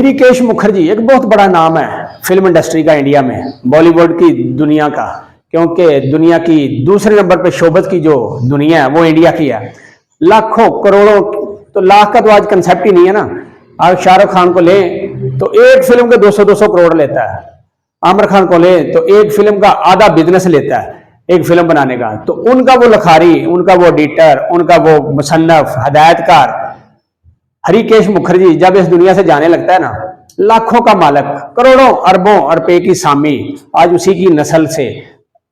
हरिकेश मुखर्जी एक बहुत बड़ा नाम है फिल्म इंडस्ट्री का इंडिया में, बॉलीवुड की दुनिया का, क्योंकि दुनिया की दूसरे नंबर पे शोबत की जो दुनिया है वो इंडिया की है। लाखों करोड़ों, तो लाख का तो आज कंसेप्ट ही नहीं है ना। आज शाहरुख खान को लें तो एक फिल्म के 200-200 करोड़ लेता है, आमिर खान को लें तो एक फिल्म का आधा बिजनेस लेता है एक फिल्म बनाने का। तो उनका वो लखारी, उनका वो एडिटर, उनका वो मुसन्नफ, हदायतकार हरिकेश मुखर्जी जब इस दुनिया से जाने लगता है ना, लाखों का मालक, करोड़ों अरबों रुपए की सामी, आज उसी की नस्ल से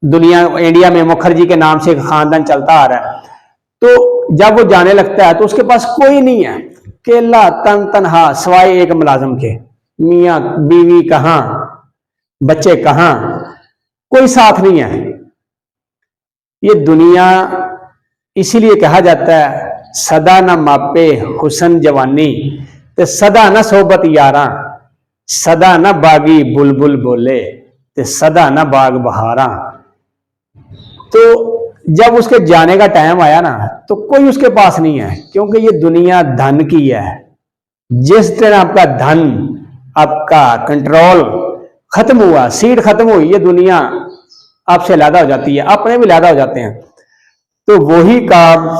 दुनिया इंडिया में मुखर्जी के नाम से एक खानदान चलता आ रहा है। तो जब वो जाने लगता है तो उसके पास कोई नहीं है, केला तनहा सवाए एक मुलाजम के। मियाँ बीवी कहाँ, बच्चे कहाँ, कोई साथ नहीं है। ये दुनिया इसीलिए कहा जाता है सदा न मापे हुसन जवानी ते सदा न सोबत यारा, सदा न बागी बुलबुल बोले ते सदा न बाग बहारा। तो जब उसके जाने का टाइम आया ना तो कोई उसके पास नहीं है, क्योंकि ये दुनिया धन की है। जिस दिन आपका धन, आपका कंट्रोल खत्म हुआ, सीट खत्म हुई, ये दुनिया आपसे अलग हो जाती है, अपने भी अलग हो जाते हैं। तो वही काम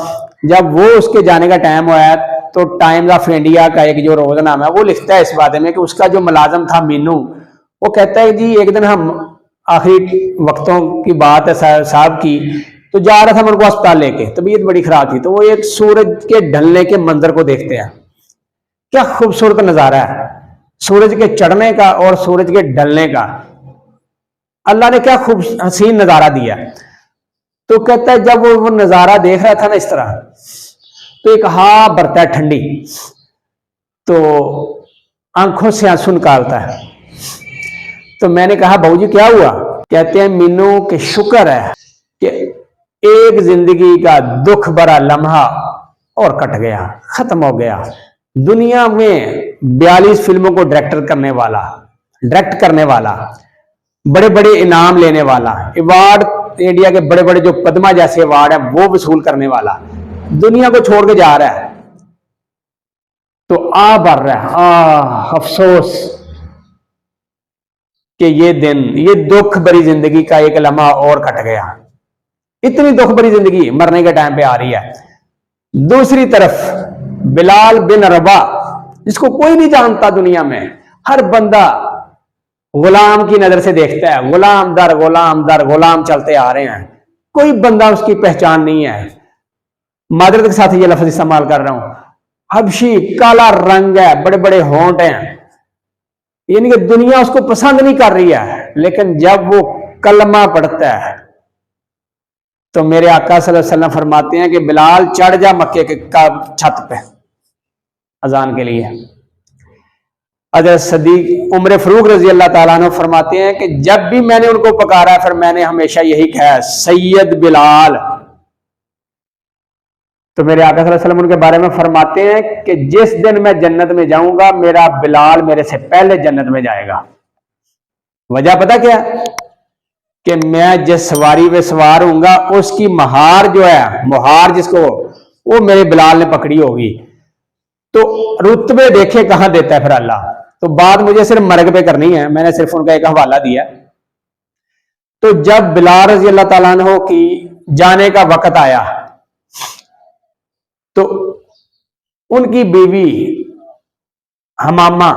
जब वो उसके जाने का टाइम हुआ तो टाइम्स ऑफ इंडिया का एक जो रोजनामा है वो लिखता है इस बारे में कि उसका जो मुलाजम था मीनू, वो कहता है जी एक दिन हम आखिरी वक्तों की बात है साहब की, तो जा रहा था मैं उनको अस्पताल लेके, तबीयत बड़ी खराब थी। तो वो एक सूरज के ढलने के मंजर को देखते हैं, क्या खूबसूरत नजारा है सूरज के चढ़ने का और सूरज के ढलने का, अल्लाह ने क्या खूब हसीन नजारा दिया। तो कहता है जब वो नजारा देख रहा था ना इस तरह, तो एक हा भरता है ठंडी, तो आंखों से आंसू निकालता है। तो मैंने कहा बहू जी क्या हुआ? कहते हैं मीनू के शुक्र है कि एक जिंदगी का दुख भरा लम्हा और कट गया, खत्म हो गया। दुनिया में 42 फिल्मों को डायरेक्ट करने वाला, बड़े बड़े इनाम लेने वाला, अवार्ड इंडिया के बड़े बड़े जो पद्मा जैसे अवार्ड है वो वसूल करने वाला, दुनिया को छोड़ के जा रहा है। तो भर रहा है अफसोस कि ये दिन, ये दुख भरी जिंदगी का एक लम्हा और कट गया। इतनी दुख भरी जिंदगी मरने के टाइम पे आ रही है। दूसरी तरफ बिलाल बिन रबा, जिसको कोई नहीं जानता दुनिया में, हर बंदा गुलाम की नजर से देखता है, गुलाम दर गुलाम चलते आ रहे हैं, कोई बंदा उसकी पहचान नहीं है। मादरत के साथ ये लफ्ज इस्तेमाल कर रहा हूं, हबशी, काला रंग है, बड़े बड़े होंठ हैं, यानी कि दुनिया उसको पसंद नहीं कर रही है। लेकिन जब वो कलमा पढ़ता है तो मेरे आका सल्लल्लाहु अलैहि वसल्लम फरमाते हैं कि बिलाल चढ़ जा मक्के का छत पे अजान के लिए। हज़रत सदीक उमर फरूक रजी अल्लाह ताला अन्हु फरमाते हैं कि जब भी मैंने उनको पुकारा फिर मैंने हमेशा यही कहा सैयद बिलाल। तो मेरे आका सल्लल्लाहु अलैहि वसल्लम उनके बारे में फरमाते हैं कि जिस दिन मैं जन्नत में जाऊंगा मेरा बिलाल मेरे से पहले जन्नत में जाएगा। वजह पता क्या? कि मैं जिस सवारी पे सवार हूंगा उसकी महार जो है, मुहार जिसको, वो मेरे बिलाल ने पकड़ी होगी। तो रुतबे देखे कहां देता है फिर अल्लाह। तो बात मुझे सिर्फ मर्ग पे करनी है, मैंने सिर्फ उनका एक हवाला दिया। तो जब बिलाल रजी अल्लाह ताला अन्हु की जाने का वक्त आया तो उनकी बीवी हमामा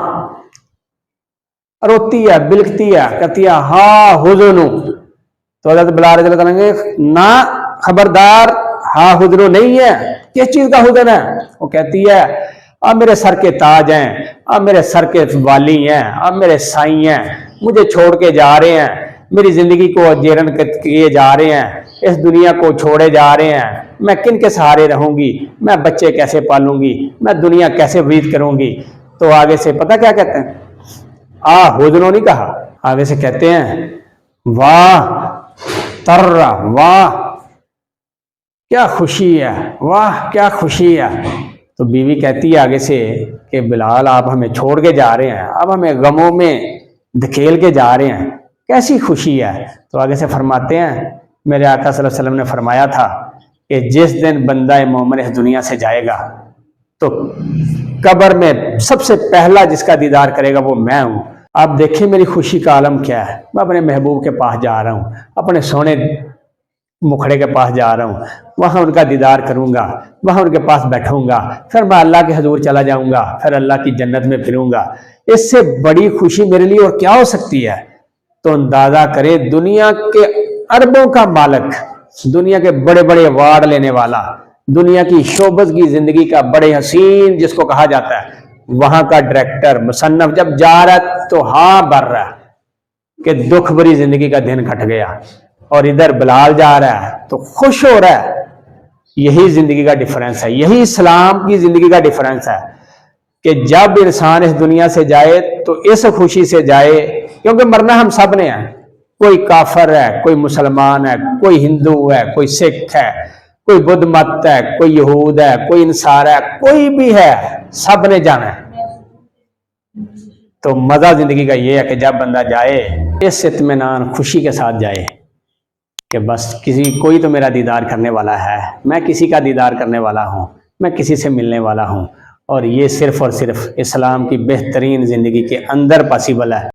रोती है, बिलखती है, कहती है हा हुज़नु। तो हज़रत बिलाल रज़ी अल्लाह ताला ना, खबरदार, हा हुज़नु नहीं है, किस चीज का हुज़न है? वो कहती है अब मेरे सर के ताज हैं, अब मेरे सर के वाली हैं, अब मेरे साईं हैं, मुझे छोड़ के जा रहे हैं, मेरी जिंदगी को जेरन किए जा रहे हैं, इस दुनिया को छोड़े जा रहे हैं, मैं किन के सहारे रहूंगी, मैं बच्चे कैसे पालूंगी, मैं दुनिया कैसे व्यतीत करूंगी। तो आगे से पता क्या कहते हैं? हुज़नो नहीं कहा, आगे से कहते हैं वाह तर्रा, वाह क्या खुशी है, वाह क्या खुशी है। तो बीवी कहती है आगे से कि बिलाल आप हमें छोड़ के जा रहे हैं, अब हमें गमों में धकेल के जा रहे हैं, कैसी खुशी है। तो आगे से फरमाते हैं मेरे आका सल्लल्लाहु अलैहि वसल्लम ने फरमाया था कि जिस दिन बंदा मोमिन इस दुनिया से जाएगा तो قبر میں سب سے پہلا جس کا دیدار کرے گا وہ میں ہوں۔ آپ دیکھیں میری خوشی کا عالم کیا ہے، میں اپنے محبوب کے پاس جا رہا ہوں، اپنے سونے مکھڑے کے پاس جا رہا ہوں، وہاں ان کا دیدار کروں گا، وہاں ان کے پاس بیٹھوں گا، پھر میں اللہ کے حضور چلا جاؤں گا، پھر اللہ کی جنت میں پھروں گا۔ اس سے بڑی خوشی میرے لیے اور کیا ہو سکتی ہے؟ تو اندازہ کرے دنیا کے اربوں کا مالک، دنیا کے بڑے بڑے ایوارڈ لینے والا، دنیا کی شعبت کی زندگی کا بڑے حسین جس کو کہا جاتا ہے، وہاں کا ڈائریکٹر مصنف جب جا رہا ہے تو ہاں بھر رہا ہے کہ دکھ بھری زندگی کا دن کٹ گیا، اور ادھر بلال جا رہا ہے تو خوش ہو رہا ہے۔ یہی زندگی کا ڈیفرنس ہے، یہی اسلام کی زندگی کا ڈیفرنس ہے کہ جب انسان اس دنیا سے جائے تو اس خوشی سے جائے، کیونکہ مرنا ہم سب نے ہے، کوئی کافر ہے، کوئی مسلمان ہے، کوئی ہندو ہے، کوئی سکھ ہے، کوئی بدھ مت ہے، کوئی یہود ہے، کوئی انصار ہے، کوئی بھی ہے، سب نے جانا ہے۔ تو مزہ زندگی کا یہ ہے کہ جب بندہ جائے اس اطمینان خوشی کے ساتھ جائے کہ بس کوئی تو میرا دیدار کرنے والا ہے، میں کسی کا دیدار کرنے والا ہوں، میں کسی سے ملنے والا ہوں، اور یہ صرف اور صرف اسلام کی بہترین زندگی کے اندر پاسبل ہے۔